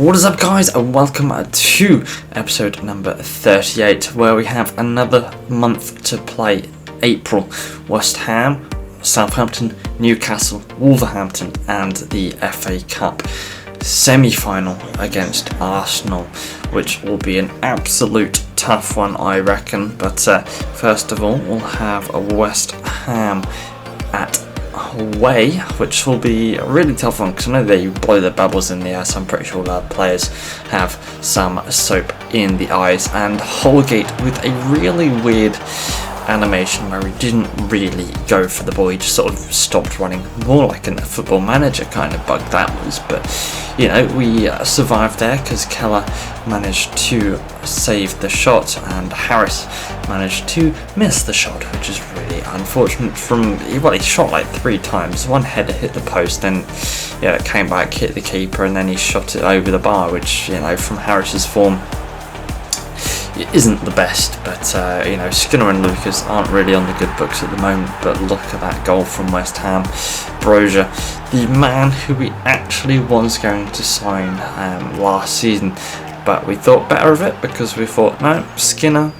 What is up, guys, and welcome to episode number 38, where we have another month to play. April, West Ham, Southampton, Newcastle, Wolverhampton, and the FA Cup semi-final against Arsenal, which will be an absolute tough one, I reckon. But first of all, we'll have a West Ham at away, which will be a really tough one because I know they blow their bubbles in the air, so I'm pretty sure our players have some soap in the eyes. And Holgate with a really weird animation where he didn't really go for the ball, he just sort of stopped running, more like a Football Manager kind of bug that was. But you know, we survived there because Keller managed to save the shot and Harris managed to miss the shot, which is really unfortunate. He shot like 3 times. One header hit the post, then it came back, hit the keeper, and then he shot it over the bar, which, you know, from Harris's form, it isn't the best. But Skinner and Lucas aren't really on the good books at the moment. But look at that goal from West Ham. Brozier, the man who we actually was going to sign last season, but we thought better of it because we thought, no, Skinner,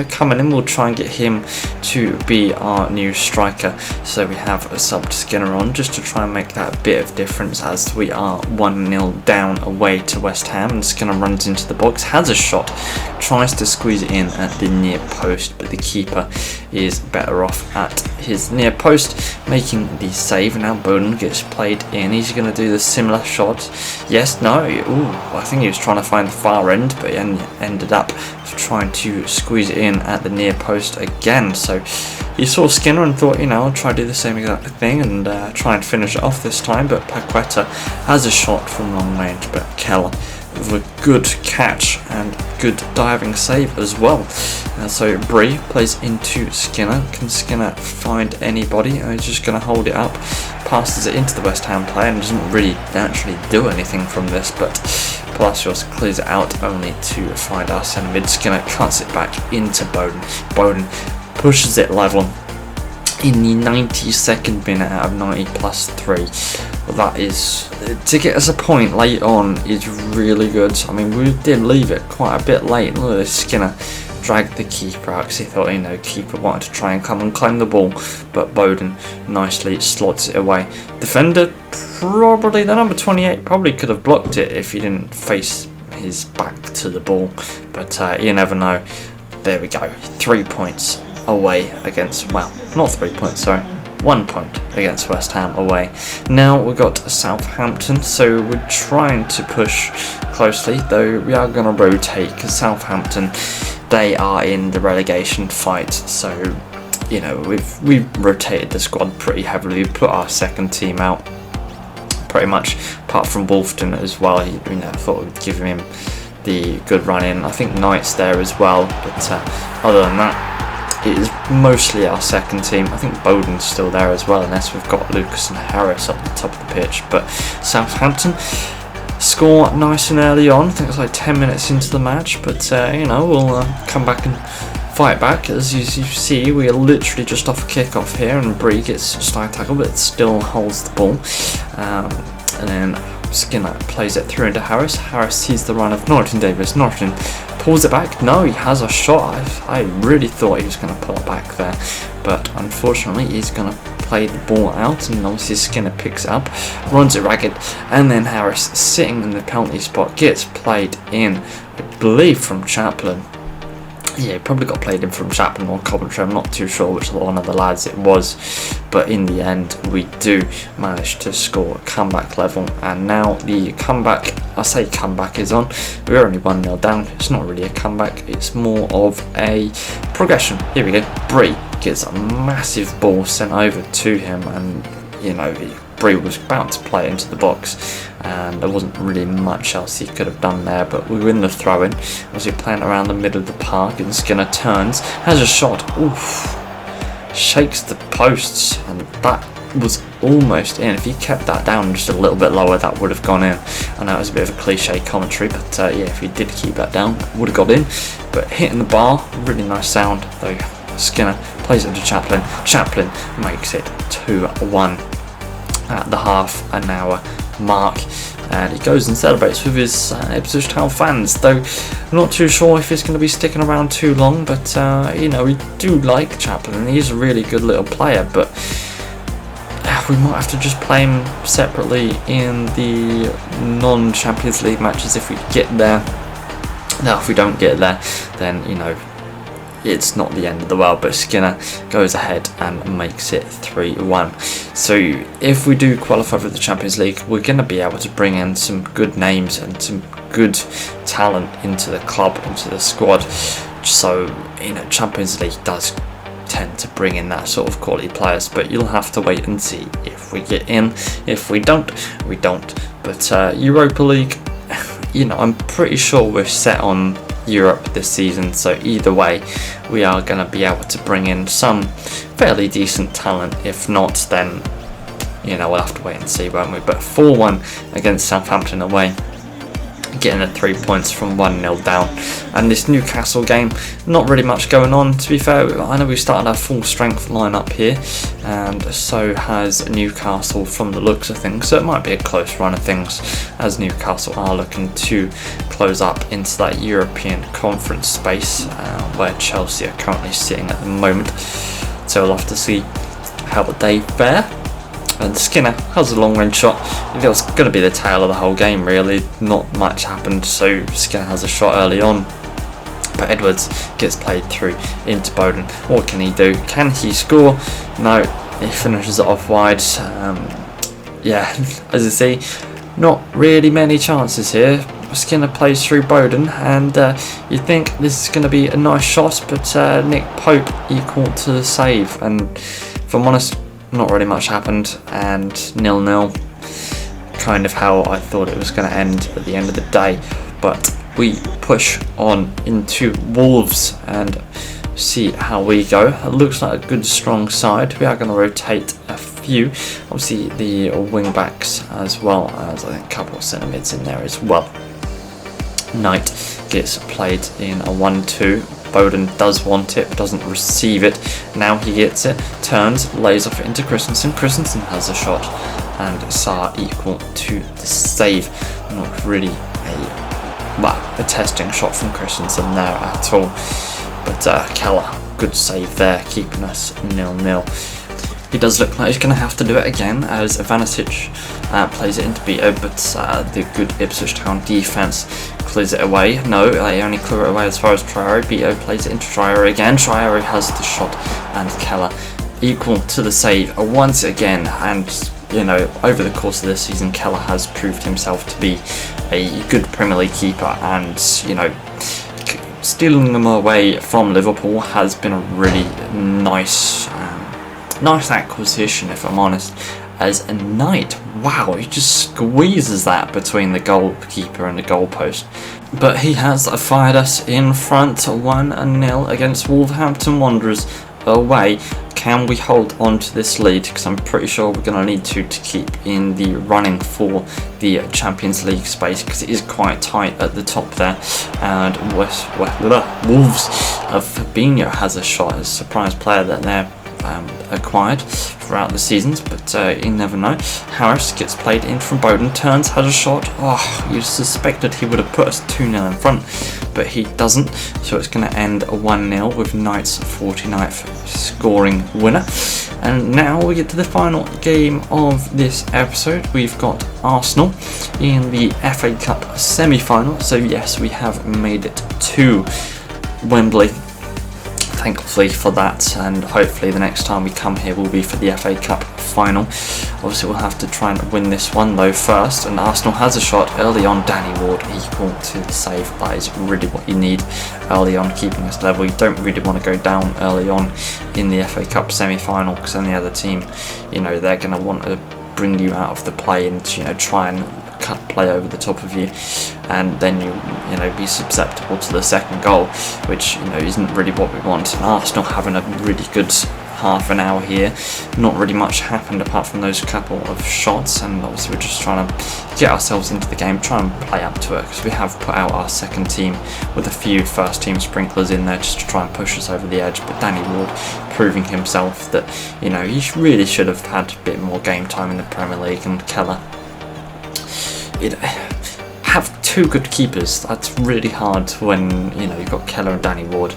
coming in, we'll try and get him to be our new striker. So we have a subbed Skinner on just to try and make that bit of difference, as we are 1-0 down away to West Ham. And Skinner runs into the box, has a shot, tries to squeeze it in at the near post, but the keeper is better off at his near post, making the save. Now Bowden gets played in. He's going to do the similar shot. Yes, no. I think he was trying to find the far end, but he ended up trying to squeeze it in at the near post again. So he saw Skinner and thought, I'll try to do the same exact thing and try and finish it off this time. But Paqueta has a shot from long range, but Keller with a good catch and good diving save as well. So Bree plays into Skinner. Can Skinner find anybody? He's just going to hold it up, passes it into the West Ham player, and doesn't really actually do anything from this. But Palacios clears it out only to find our centre mid. Skinner cuts it back into Bowden. Bowden pushes it level in the 92nd minute out of 90 plus 3. Well, that is, to get us a point late on is really good. I mean, we did leave it quite a bit late. Look at this, Skinner dragged the keeper out because he thought, keeper wanted to try and come and claim the ball, but Bowden nicely slots it away. Defender, probably the number 28, probably could have blocked it if he didn't face his back to the ball, but you never know. There we go, 3 points away against, well, not 3 points, sorry, 1 point against West Ham away. Now we've got Southampton, so we're trying to push closely, though we are going to rotate because Southampton, they are in the relegation fight. So we've rotated the squad pretty heavily. We've put our second team out pretty much, apart from Wolfton as well. Thought we'd give him the good run in. I think Knight's there as well, but other than that, it is mostly our second team. I think Bowden's still there as well, unless we've got Lucas and Harris up the top of the pitch. But Southampton score nice and early on. I think it's like 10 minutes into the match, but we'll come back and fight back. As you see, we are literally just off a kick-off here, and Bree gets slide tackle, but it still holds the ball. And then Skinner plays it through into Harris. Harris sees the run of Norton Davis. Norton pulls it back. No, he has a shot. I really thought he was going to pull it back there, but unfortunately he's going to play the ball out, and obviously Skinner picks it up, runs it ragged, and then Harris, sitting in the penalty spot, gets played in, I believe from Chaplin. Yeah, he probably got played in from Chaplin or Coventry. I'm not too sure which one of the lads it was, but in the end we do manage to score a comeback level. And now the comeback, I say comeback, is on. We're only 1-0 down. It's not really a comeback, it's more of a progression. Here we go. Bree gets a massive ball sent over to him, and Bree was about to play it into the box, and there wasn't really much else he could have done there. But we win the throw-in as we playing around the middle of the park, and Skinner turns, has a shot, shakes the posts, and that was almost in. If he kept that down just a little bit lower, that would have gone in. I know it was a bit of a cliche commentary, but if he did keep that down, it would have got in. But hitting the bar, really nice sound though. Skinner plays it to Chaplin. Chaplin makes it 2-1 at the half an hour mark. and he goes and celebrates with his Ipswich Town fans, though I'm not too sure if he's going to be sticking around too long. But you know, we do like Chaplin, he's a really good little player, but we might have to just play him separately in the non-Champions League matches if we get there. Now if we don't get there, then you know, it's not the end of the world, but Skinner goes ahead and makes it 3-1. So if we do qualify for the Champions League, we're going to be able to bring in some good names and some good talent into the club, into the squad. So you know, Champions League does tend to bring in that sort of quality players, but you'll have to wait and see if we get in. If we don't, we don't. But Europa League, you know, I'm pretty sure we're set on Europe this season, so either way we are going to be able to bring in some fairly decent talent. If not, then you know, we'll have to wait and see, won't we? But 4-1 against Southampton away, getting the 3 points from 1-0 down. And this Newcastle game, not really much going on, to be fair. I know we started our full strength lineup here, and so has Newcastle from the looks of things, so it might be a close run of things, as Newcastle are looking to close up into that European Conference space, where Chelsea are currently sitting at the moment. So we'll have to see how they fare. And Skinner has a long range shot. It was going to be the tail of the whole game, really. Not much happened, so Skinner has a shot early on. But Edwards gets played through into Bowden. What can he do? Can he score? No, he finishes it off wide. Yeah, as you see, not really many chances here. Skinner plays through Bowden, and you think this is going to be a nice shot, but Nick Pope equal to the save. And if I'm honest, not really much happened, and 0-0, kind of how I thought it was going to end at the end of the day. But we push on into Wolves and see how we go. It looks like a good strong side. We are going to rotate a few, obviously the wing backs, as well as I think a couple of centre mids in there as well. Knight gets played in a 1-2. Bowden does want it, but doesn't receive it. Now he gets it, turns, lays off it into Christensen. Christensen has a shot, and Sarr equal to the save. Not really a testing shot from Christensen there at all. But Keller, good save there, keeping us 0-0. He does look like he's going to have to do it again, as Ivanovic plays it into Beto, but the good Ipswich Town defence clears it away. No, they only clear it away as far as Traore. Beto plays it into Traore again. Traore has the shot, and Keller equal to the save once again. And you know, over the course of this season, Keller has proved himself to be a good Premier League keeper, and you know, stealing them away from Liverpool has been a really nice acquisition, if I'm honest. As a Knight, wow, he just squeezes that between the goalkeeper and the goalpost. But he has fired us in front 1-0 against Wolverhampton Wanderers away. Can we hold on to this lead? Because I'm pretty sure we're going to need to keep in the running for the Champions League space, because it is quite tight at the top there. And Wolves of Fabinho has a shot, as a surprise player that they're acquired throughout the seasons, but you never know. Harris gets played in from Bowden, turns, has a shot. Oh, you suspected he would have put us 2-0 in front, but he doesn't, so it's going to end 1-0 with Knight's 49th scoring winner. And now we get to the final game of this episode. We've got Arsenal in the FA Cup semi-final, so yes, we have made it to Wembley, thankfully for that, and hopefully the next time we come here will be for the FA Cup final. Obviously we'll have to try and win this one though first, and Arsenal has a shot early on. Danny Ward equal to the save. That is really what you need early on, keeping us level. You don't really want to go down early on in the FA Cup semi-final, because then the other team, you know, they're going to want to bring you out of the play and, you know, try and cut play over the top of you, and then you know, be susceptible to the second goal, which, you know, isn't really what we want. And Arsenal having a really good half an hour here, not really much happened apart from those couple of shots, and obviously we're just trying to get ourselves into the game, try and play up to it, because we have put out our second team with a few first team sprinklers in there just to try and push us over the edge. But Danny Ward proving himself that, you know, he really should have had a bit more game time in the Premier League, and Keller, have two good keepers. That's really hard when you've got Keller and Danny Ward,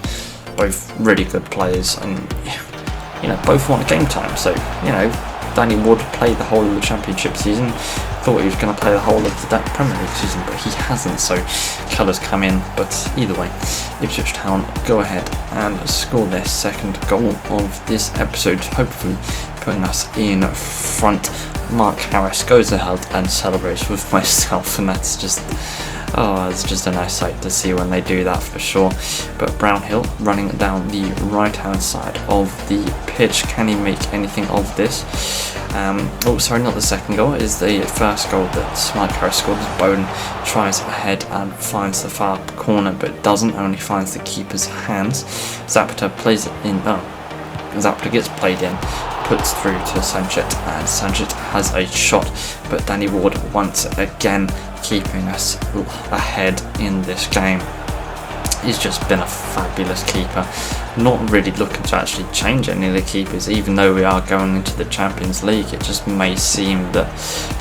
both really good players, and both want game time. So Danny Ward played the whole of the Championship season. Thought he was going to play the whole of the Premier League season, but he hasn't. So Keller's come in. But either way, Ipswich Town go ahead and score their second goal of this episode, hopefully putting us in front. Mark Harris goes ahead and celebrates with myself, and that's just it's just a nice sight to see when they do that, for sure. But Brownhill running down the right hand side of the pitch, can he make anything of this? Sorry, not the second goal, is the first goal that Mark Harris scored. As Bowden tries ahead and finds the far corner, but doesn't, only finds the keeper's hands. Zapata plays it in. Zapata gets played in, puts through to Sanchez, and Sanchez has a shot, but Danny Ward once again keeping us ahead in this game. He's just been a fabulous keeper. Not really looking to actually change any of the keepers, even though we are going into the Champions League. It just may seem that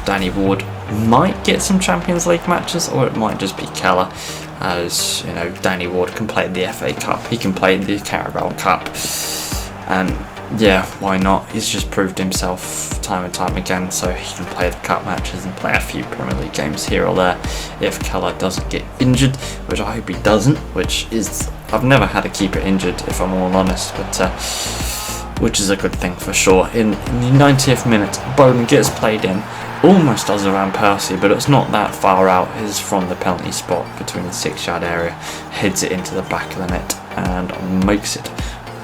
Danny Ward might get some Champions League matches, or it might just be Keller, as Danny Ward can play the FA Cup, he can play the Carabao Cup, and yeah, why not? He's just proved himself time and time again, so he can play the cup matches and play a few Premier League games here or there if Keller doesn't get injured, which I hope he doesn't, I've never had a keeper injured, if I'm all honest, but which is a good thing for sure. In the 90th minute, Bowden gets played in, almost does a Van Persie, but it's not that far out. It's from the penalty spot between the 6-yard area, heads it into the back of the net and makes it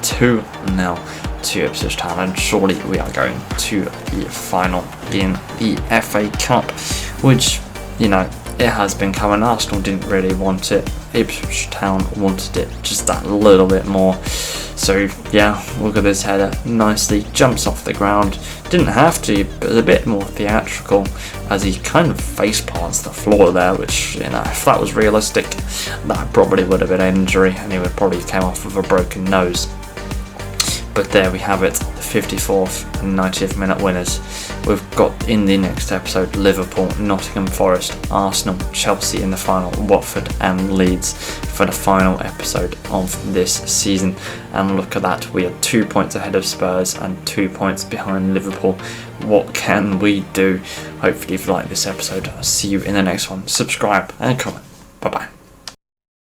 2-0 to Ipswich Town, and surely we are going to the final in the FA Cup, which it has been coming. Arsenal didn't really want it, Ipswich Town wanted it just that little bit more. So yeah, look at this header, nicely jumps off the ground, didn't have to, but a bit more theatrical as he kind of face plants the floor there, which if that was realistic, that probably would have been an injury, and he would probably came off with a broken nose. But there we have it, the 54th and 90th minute winners. We've got in the next episode Liverpool, Nottingham Forest, Arsenal, Chelsea in the final, Watford and Leeds for the final episode of this season. And look at that, we are 2 points ahead of Spurs and 2 points behind Liverpool. What can we do? Hopefully if you like this episode, I'll see you in the next one. Subscribe and comment. Bye bye.